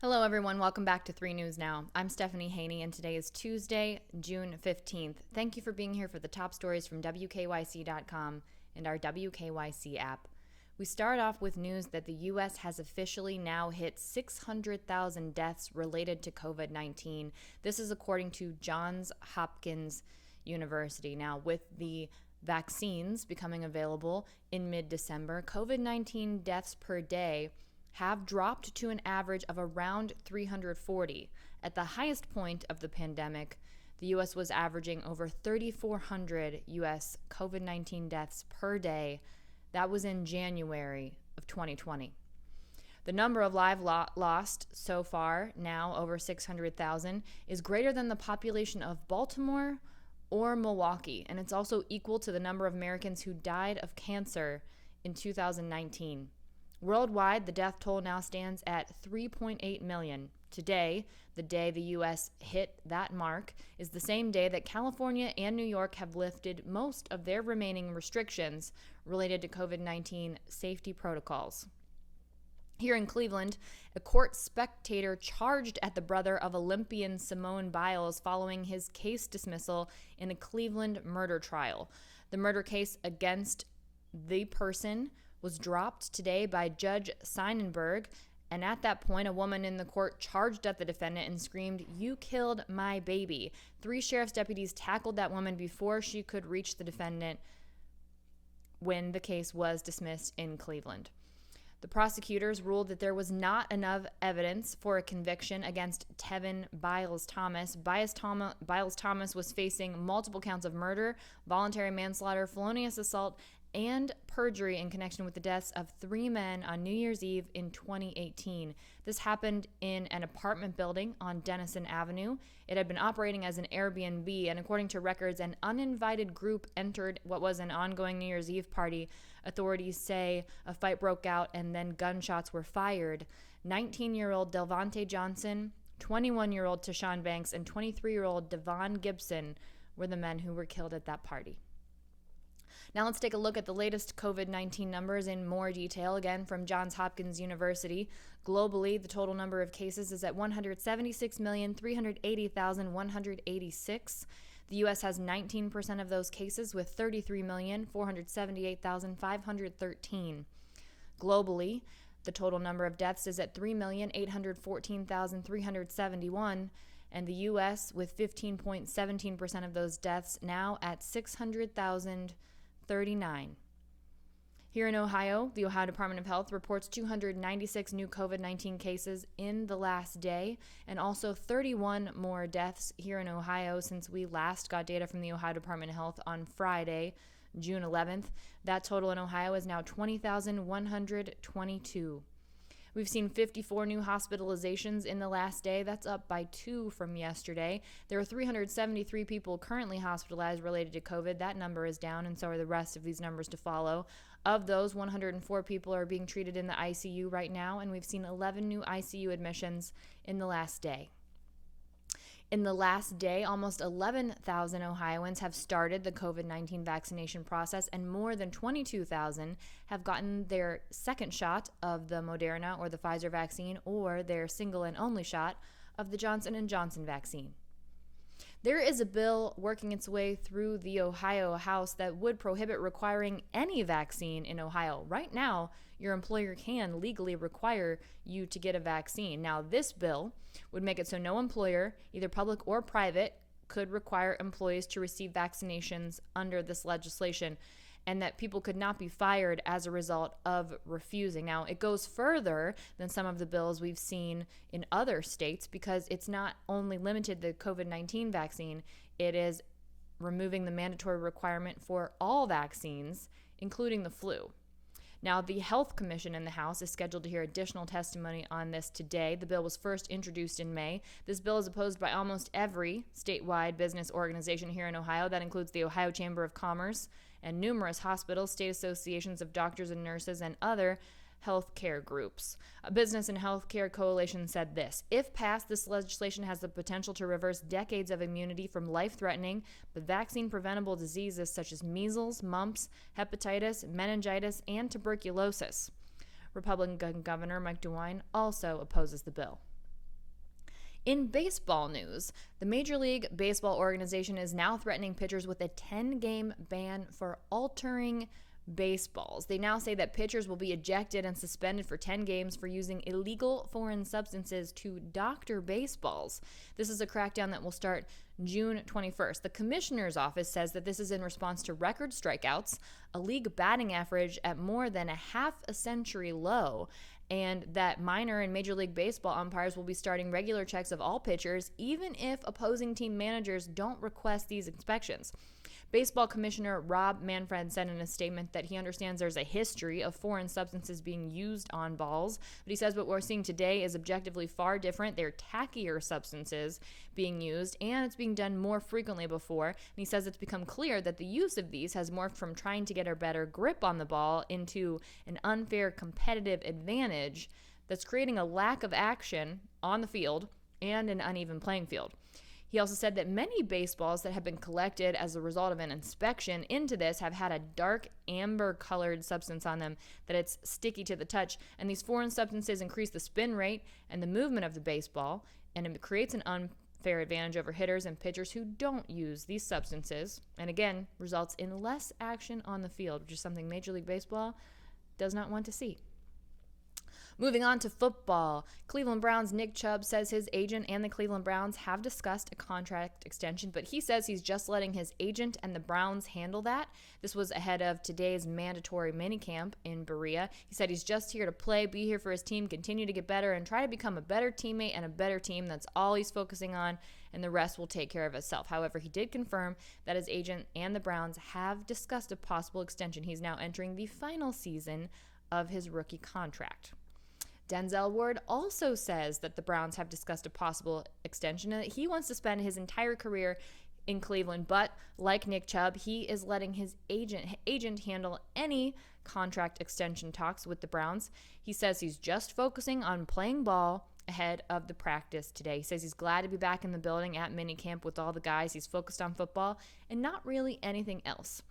Hello, everyone. Welcome back to 3 News Now. I'm Stephanie Haney, and today is Tuesday, June 15th. Thank you for being here for the top stories from WKYC.com and our WKYC app. We start off with news that the U.S. has officially now hit 600,000 deaths related to COVID-19. This is according to Johns Hopkins University. Now, with the vaccines becoming available in mid-December, COVID-19 deaths per day have dropped to an average of around 340. At the highest point of the pandemic, the U.S. was averaging over 3,400 U.S. COVID-19 deaths per day. That was in January of 2020. The number of lives lost so far, now over 600,000, is greater than the population of Baltimore or Milwaukee, and it's also equal to the number of Americans who died of cancer in 2019. Worldwide, the death toll now stands at 3.8 million. Today, the day the U.S. hit that mark, is the same day that California and New York have lifted most of their remaining restrictions related to COVID-19 safety protocols. Here in Cleveland, a court spectator charged at the brother of Olympian Simone Biles following his case dismissal in a Cleveland murder trial. The murder case against the person was dropped today by Judge Seinenberg, and at that point, a woman in the court charged at the defendant and screamed, "You killed my baby." 3 sheriff's deputies tackled that woman before she could reach the defendant when the case was dismissed in Cleveland. The prosecutors ruled that there was not enough evidence for a conviction against Tevin Biles Thomas. Biles Thomas was facing multiple counts of murder, voluntary manslaughter, felonious assault, and perjury in connection with the deaths of 3 men on New Year's Eve in 2018. This happened in an apartment building on Denison Avenue. It had been operating as an Airbnb, and according to records, an uninvited group entered what was an ongoing New Year's Eve party. Authorities say a fight broke out and then gunshots were fired. 19-year-old Delvante Johnson, 21-year-old Tashawn Banks, and 23-year-old Devon Gibson were the men who were killed at that party. Now let's take a look at the latest COVID-19 numbers in more detail, again from Johns Hopkins University. Globally, the total number of cases is at 176,380,186. The U.S. has 19% of those cases with 33,478,513. Globally, the total number of deaths is at 3,814,371, and the U.S. with 15.17% of those deaths now at 600,039. Here in Ohio, the Ohio Department of Health reports 296 new COVID-19 cases in the last day, and also 31 more deaths here in Ohio since we last got data from the Ohio Department of Health on Friday, June 11th. That total in Ohio is now 20,122. We've seen 54 new hospitalizations in the last day. That's up by 2 from yesterday. There are 373 people currently hospitalized related to COVID. That number is down, and so are the rest of these numbers to follow. Of those, 104 people are being treated in the ICU right now, and we've seen 11 new ICU admissions in the last day. In the last day, almost 11,000 Ohioans have started the COVID-19 vaccination process, and more than 22,000 have gotten their second shot of the Moderna or the Pfizer vaccine, or their single and only shot of the Johnson & Johnson vaccine. There is a bill working its way through the Ohio House that would prohibit requiring any vaccine in Ohio. Right now, your employer can legally require you to get a vaccine. Now, this bill would make it so no employer, either public or private, could require employees to receive vaccinations under this legislation, and that people could not be fired as a result of refusing. Now, it goes further than some of the bills we've seen in other states, because it's not only limited to the COVID-19 vaccine, it is removing the mandatory requirement for all vaccines, including the flu. Now, the Health Commission in the House is scheduled to hear additional testimony on this today. The bill was first introduced in May. This bill is opposed by almost every statewide business organization here in Ohio. That includes the Ohio Chamber of Commerce and numerous hospitals, state associations of doctors and nurses, and other healthcare groups. A business and healthcare coalition said this: if passed, this legislation has the potential to reverse decades of immunity from life-threatening but vaccine-preventable diseases such as measles, mumps, hepatitis, meningitis, and tuberculosis. Republican Governor Mike DeWine also opposes the bill. In baseball news, the Major League Baseball organization is now threatening pitchers with a 10-game ban for altering baseballs. They now say that pitchers will be ejected and suspended for 10 games for using illegal foreign substances to doctor baseballs. This is a crackdown that will start June 21st. The commissioner's office says that this is in response to record strikeouts, a league batting average at more than a half a century low, and that minor and Major League Baseball umpires will be starting regular checks of all pitchers, even if opposing team managers don't request these inspections. Baseball Commissioner Rob Manfred said in a statement that he understands there's a history of foreign substances being used on balls, but he says what we're seeing today is objectively far different. They're tackier substances being used, and it's being done more frequently before. And he says it's become clear that the use of these has morphed from trying to get a better grip on the ball into an unfair competitive advantage that's creating a lack of action on the field and an uneven playing field. He also said that many baseballs that have been collected as a result of an inspection into this have had a dark amber-colored substance on them that it's sticky to the touch, and these foreign substances increase the spin rate and the movement of the baseball, and it creates an unfair advantage over hitters and pitchers who don't use these substances, and again, results in less action on the field, which is something Major League Baseball does not want to see. Moving on to football, Cleveland Browns' Nick Chubb says his agent and the Cleveland Browns have discussed a contract extension, but he says he's just letting his agent and the Browns handle that. This was ahead of today's mandatory minicamp in Berea. He said he's just here to play, be here for his team, continue to get better, and try to become a better teammate and a better team. That's all he's focusing on, and the rest will take care of itself. However, he did confirm that his agent and the Browns have discussed a possible extension. He's now entering the final season of his rookie contract. Denzel Ward also says that the Browns have discussed a possible extension and that he wants to spend his entire career in Cleveland, but like Nick Chubb, he is letting his agent handle any contract extension talks with the Browns. He says he's just focusing on playing ball ahead of the practice today. He says he's glad to be back in the building at minicamp with all the guys. He's focused on football and not really anything else.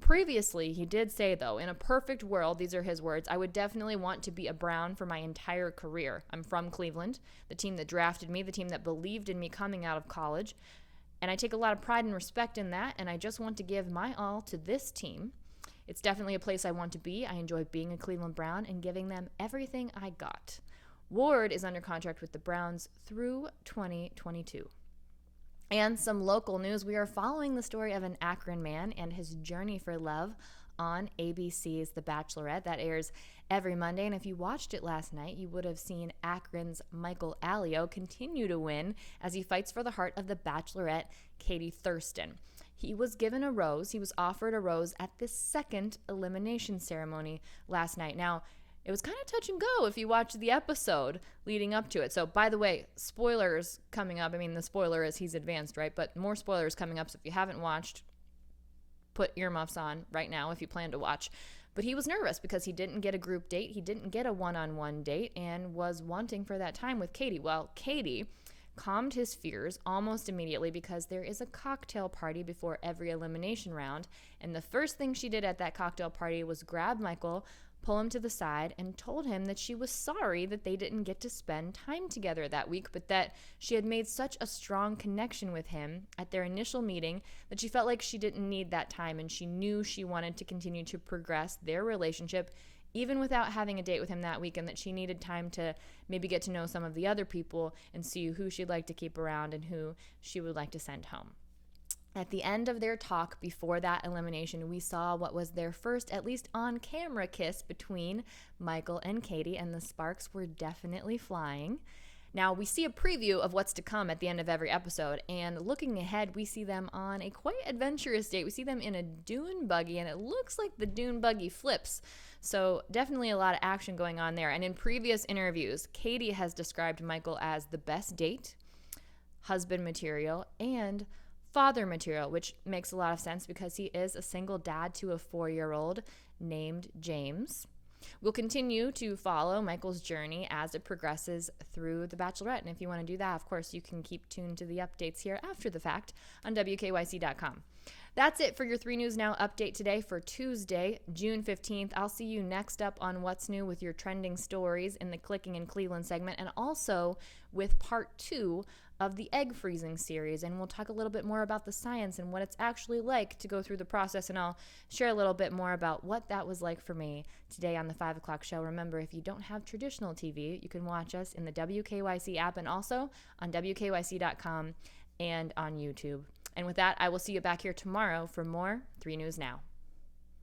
Previously, he did say, though, in a perfect world, these are his words, I would definitely want to be a Brown for my entire career. I'm from Cleveland, the team that drafted me, the team that believed in me coming out of college, and I take a lot of pride and respect in that, and I just want to give my all to this team. It's definitely a place I want to be. I enjoy being a Cleveland Brown and giving them everything I got. Ward is under contract with the Browns through 2022. And some local news, we are following the story of an Akron man and his journey for love on ABC's The Bachelorette. That airs every Monday, and if you watched it last night, you would have seen Akron's Michael Allio continue to win as he fights for the heart of the Bachelorette, Katie Thurston. He was given a rose. He was offered a rose at the second elimination ceremony last night. Now, it was kind of touch and go if you watched the episode leading up to it. So, by the way, spoilers coming up. I mean, the spoiler is he's advanced, right? But more spoilers coming up. So if you haven't watched, put earmuffs on right now if you plan to watch. But he was nervous because he didn't get a group date. He didn't get a one-on-one date and was wanting for that time with Katie. Well, Katie calmed his fears almost immediately because there is a cocktail party before every elimination round. And the first thing she did at that cocktail party was grab Michael, pull him to the side, and told him that she was sorry that they didn't get to spend time together that week, but that she had made such a strong connection with him at their initial meeting that she felt like she didn't need that time, and she knew she wanted to continue to progress their relationship even without having a date with him that week, and that she needed time to maybe get to know some of the other people and see who she'd like to keep around and who she would like to send home. At the end of their talk before that elimination, we saw what was their first, at least on-camera kiss between Michael and Katie, and the sparks were definitely flying. Now, we see a preview of what's to come at the end of every episode, and looking ahead, we see them on a quite adventurous date. We see them in a dune buggy, and it looks like the dune buggy flips. So definitely a lot of action going on there. And in previous interviews, Katie has described Michael as the best date, husband material, and father material, which makes a lot of sense because he is a single dad to a 4-year-old named James. We'll continue to follow Michael's journey as it progresses through The Bachelorette. And if you want to do that, of course, you can keep tuned to the updates here after the fact on WKYC.com. That's it for your 3 News Now update today for Tuesday, June 15th. I'll see you next up on What's New with your trending stories in the Clicking in Cleveland segment, and also with part 2 of the egg freezing series. And we'll talk a little bit more about the science and what it's actually like to go through the process, and I'll share a little bit more about what that was like for me today on the 5 o'clock show. Remember, if you don't have traditional TV, you can watch us in the WKYC app and also on WKYC.com and on YouTube. And with that, I will see you back here tomorrow for more 3 News Now.